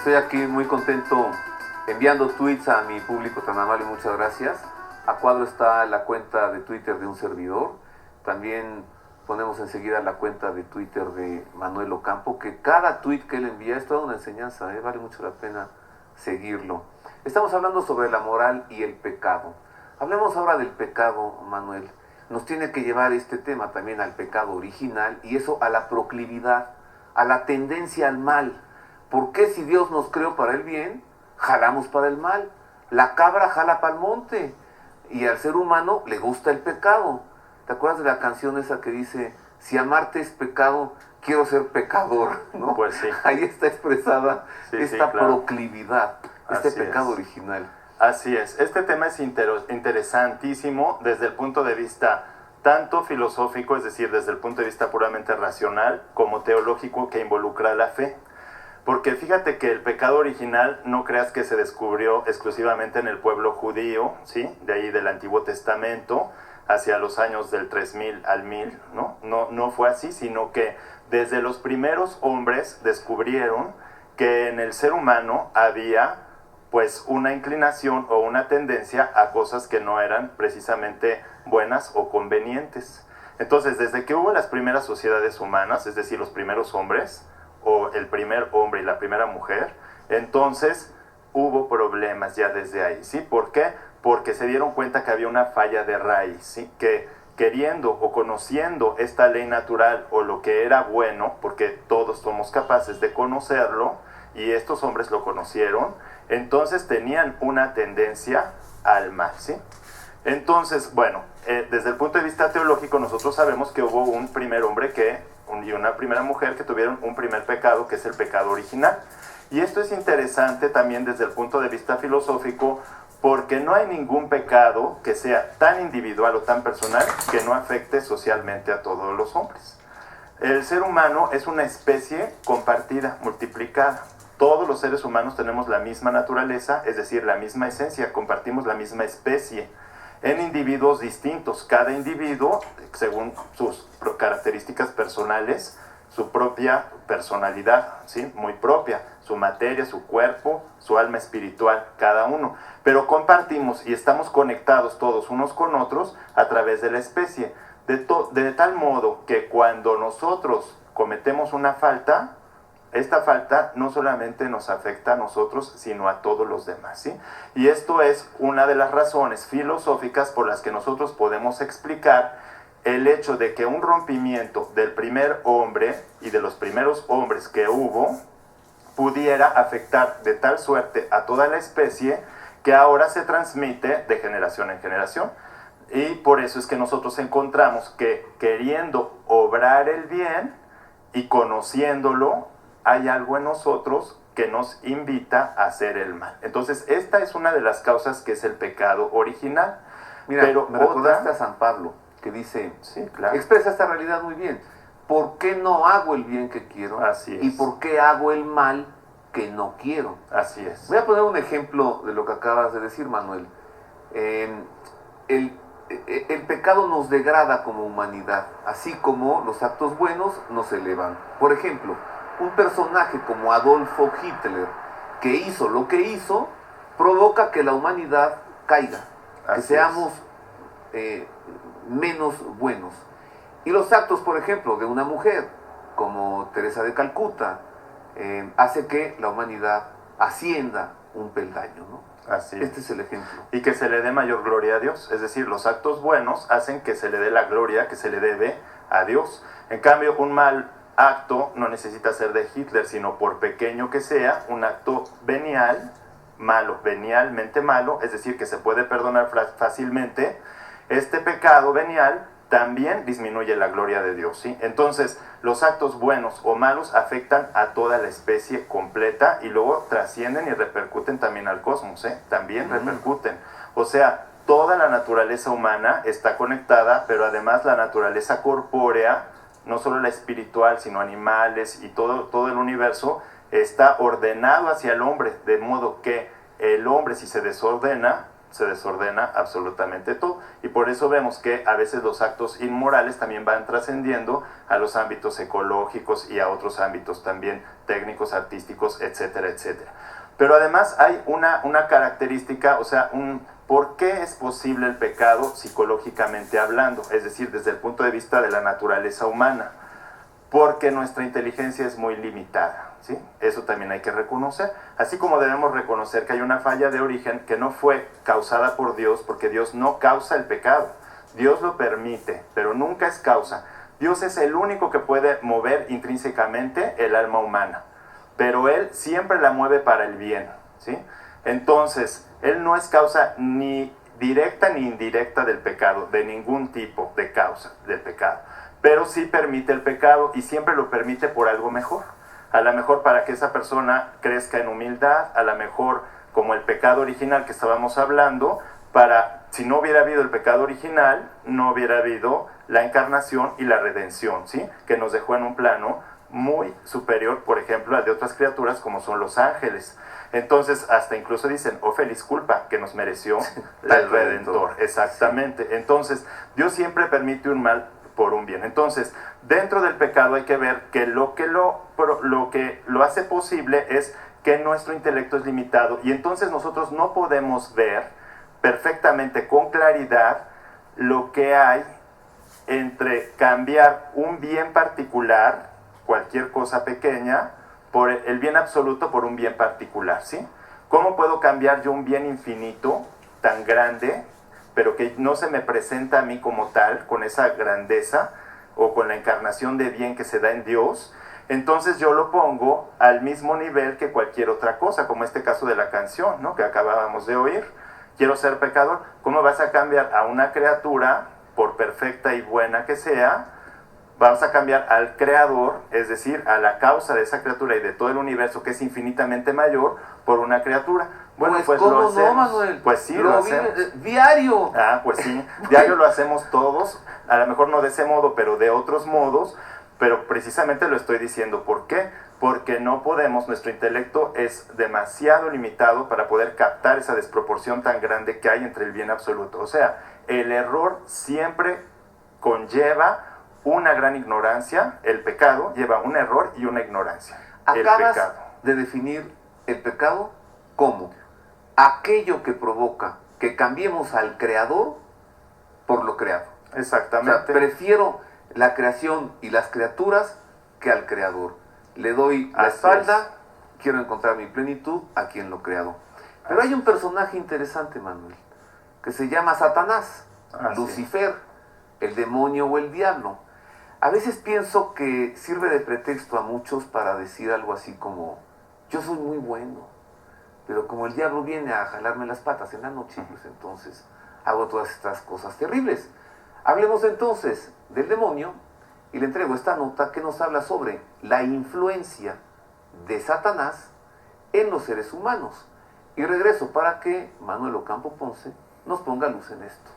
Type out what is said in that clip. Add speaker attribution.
Speaker 1: estoy aquí muy contento enviando tweets a mi público tan amable, muchas gracias. A cuadro está la cuenta de Twitter de un servidor. También ponemos enseguida la cuenta de Twitter de Manuel Ocampo, que cada tweet que él envía es toda una enseñanza, vale mucho la pena seguirlo. Estamos hablando sobre la moral y el pecado. Hablemos ahora del pecado, Manuel. Nos tiene que llevar este tema también al pecado original y eso a la proclividad, a la tendencia al mal. ¿Por qué si Dios nos creó para el bien, jalamos para el mal? La cabra jala para el monte y al ser humano le gusta el pecado. ¿Te acuerdas de la canción esa que dice, si amarte es pecado, quiero ser pecador? ¿No?
Speaker 2: Pues sí.
Speaker 1: Ahí está expresada esta
Speaker 2: claro.
Speaker 1: proclividad, este pecado original.
Speaker 2: Así es. Este tema es interesantísimo desde el punto de vista tanto filosófico, es decir, desde el punto de vista puramente racional, como teológico, que involucra la fe. Porque fíjate que el pecado original no creas que se descubrió exclusivamente en el pueblo judío, ¿sí? De ahí del Antiguo Testamento, hacia los años del 3000 al 1000, ¿no? No fue así, sino que desde los primeros hombres descubrieron que en el ser humano había pues una inclinación o una tendencia a cosas que no eran precisamente buenas o convenientes. Entonces, desde que hubo las primeras sociedades humanas, es decir, los primeros hombres, o el primer hombre y la primera mujer, entonces hubo problemas ya desde ahí, ¿sí? ¿Por qué? Porque se dieron cuenta que había una falla de raíz, ¿sí? Que queriendo o conociendo esta ley natural o lo que era bueno, porque todos somos capaces de conocerlo, y estos hombres lo conocieron, entonces tenían una tendencia al mal, ¿sí? Entonces, bueno, desde el punto de vista teológico nosotros sabemos que hubo un primer hombre y una primera mujer que tuvieron un primer pecado, que es el pecado original. Y esto es interesante también desde el punto de vista filosófico, porque no hay ningún pecado que sea tan individual o tan personal que no afecte socialmente a todos los hombres. El ser humano es una especie compartida, multiplicada. Todos los seres humanos tenemos la misma naturaleza, es decir, la misma esencia, compartimos la misma especie, en individuos distintos. Cada individuo, según sus características personales, su propia personalidad, ¿sí? Muy propia, su materia, su cuerpo, su alma espiritual, cada uno. Pero compartimos y estamos conectados todos unos con otros a través de la especie, de tal modo que cuando nosotros cometemos una falta, esta falta no solamente nos afecta a nosotros, sino a todos los demás, ¿sí? Y esto es una de las razones filosóficas por las que nosotros podemos explicar el hecho de que un rompimiento del primer hombre y de los primeros hombres que hubo pudiera afectar de tal suerte a toda la especie que ahora se transmite de generación en generación. Y por eso es que nosotros encontramos que queriendo obrar el bien y conociéndolo, hay algo en nosotros que nos invita a hacer el mal. Entonces, esta es una de las causas que es el pecado original.
Speaker 1: Mira, pero me recordaste a San Pablo, que dice,
Speaker 2: sí, claro,
Speaker 1: expresa esta realidad muy bien. ¿Por qué no hago el bien que quiero?
Speaker 2: Así es.
Speaker 1: ¿Y por qué hago el mal que no quiero?
Speaker 2: Así es.
Speaker 1: Voy a poner un ejemplo de lo que acabas de decir, Manuel. El pecado nos degrada como humanidad, así como los actos buenos nos elevan. Por ejemplo, un personaje como Adolfo Hitler, que hizo lo que hizo, provoca que la humanidad caiga, que seamos menos buenos. Y los actos, por ejemplo, de una mujer como Teresa de Calcuta, hace que la humanidad ascienda un peldaño, ¿no?
Speaker 2: Así
Speaker 1: este es el ejemplo.
Speaker 2: Y que se le dé mayor gloria a Dios. Es decir, los actos buenos hacen que se le dé la gloria que se le debe a Dios. En cambio, un mal acto no necesita ser de Hitler, sino por pequeño que sea, un acto venial, malo, venialmente malo, es decir, que se puede perdonar fácilmente, este pecado venial también disminuye la gloria de Dios, ¿sí? Entonces, los actos buenos o malos afectan a toda la especie completa y luego trascienden y repercuten también al cosmos, ¿eh? También repercuten. O sea, toda la naturaleza humana está conectada, pero además la naturaleza corpórea, no solo la espiritual, sino animales y todo el universo, está ordenado hacia el hombre, de modo que el hombre, si se desordena, se desordena absolutamente todo. Y por eso vemos que a veces los actos inmorales también van trascendiendo a los ámbitos ecológicos y a otros ámbitos también técnicos, artísticos, etcétera, etcétera. Pero además hay una característica, o sea, ¿por qué es posible el pecado psicológicamente hablando? Es decir, desde el punto de vista de la naturaleza humana. Porque nuestra inteligencia es muy limitada, ¿sí? Eso también hay que reconocer. Así como debemos reconocer que hay una falla de origen que no fue causada por Dios, porque Dios no causa el pecado. Dios lo permite, pero nunca es causa. Dios es el único que puede mover intrínsecamente el alma humana, pero Él siempre la mueve para el bien, ¿sí? Entonces, Él no es causa ni directa ni indirecta del pecado, de ningún tipo de causa del pecado. Pero sí permite el pecado y siempre lo permite por algo mejor. A lo mejor para que esa persona crezca en humildad, a lo mejor como el pecado original que estábamos hablando, si no hubiera habido el pecado original, no hubiera habido la encarnación y la redención, ¿sí? Que nos dejó en un plano muy superior, por ejemplo, al de otras criaturas como son los ángeles. Entonces, hasta incluso dicen, oh feliz culpa que nos mereció el Redentor. Exactamente. Entonces, Dios siempre permite un mal por un bien. Entonces, dentro del pecado hay que ver que lo que lo hace posible es que nuestro intelecto es limitado y entonces nosotros no podemos ver perfectamente con claridad lo que hay entre cambiar un bien particular, cualquier cosa pequeña, por el bien absoluto por un bien particular, ¿sí? ¿Cómo puedo cambiar yo un bien infinito tan grande, pero que no se me presenta a mí como tal, con esa grandeza o con la encarnación de bien que se da en Dios? Entonces yo lo pongo al mismo nivel que cualquier otra cosa, como este caso de la canción, ¿no?, que acabábamos de oír. Quiero ser pecador. ¿Cómo vas a cambiar a una criatura, por perfecta y buena que sea? Vamos a cambiar al creador, es decir, a la causa de esa criatura y de todo el universo, que es infinitamente mayor, por una criatura. Bueno, pues
Speaker 1: ¿cómo
Speaker 2: lo hacemos.
Speaker 1: No, Manuel?
Speaker 2: Pues sí, lo hacemos.
Speaker 1: Diario.
Speaker 2: Pues sí, diario lo hacemos todos, a lo mejor no de ese modo, pero de otros modos, pero precisamente lo estoy diciendo. ¿Por qué? Porque no podemos, nuestro intelecto es demasiado limitado para poder captar esa desproporción tan grande que hay entre el bien absoluto. O sea, el error siempre conlleva una gran ignorancia, el pecado lleva un error y una ignorancia.
Speaker 1: Acabas de definir el pecado como aquello que provoca que cambiemos al creador por lo creado.
Speaker 2: Exactamente.
Speaker 1: O sea, prefiero la creación y las criaturas que al creador. Le doy la espalda, quiero encontrar mi plenitud a quien lo creado. Pero hay un personaje interesante, Manuel, que se llama Satanás, Lucifer, el demonio o el diablo. A veces pienso que sirve de pretexto a muchos para decir algo así como, yo soy muy bueno, pero como el diablo viene a jalarme las patas en la noche, pues entonces hago todas estas cosas terribles. Hablemos entonces del demonio y le entrego esta nota que nos habla sobre la influencia de Satanás en los seres humanos. Y regreso para que Manuel Ocampo Ponce nos ponga luz en esto.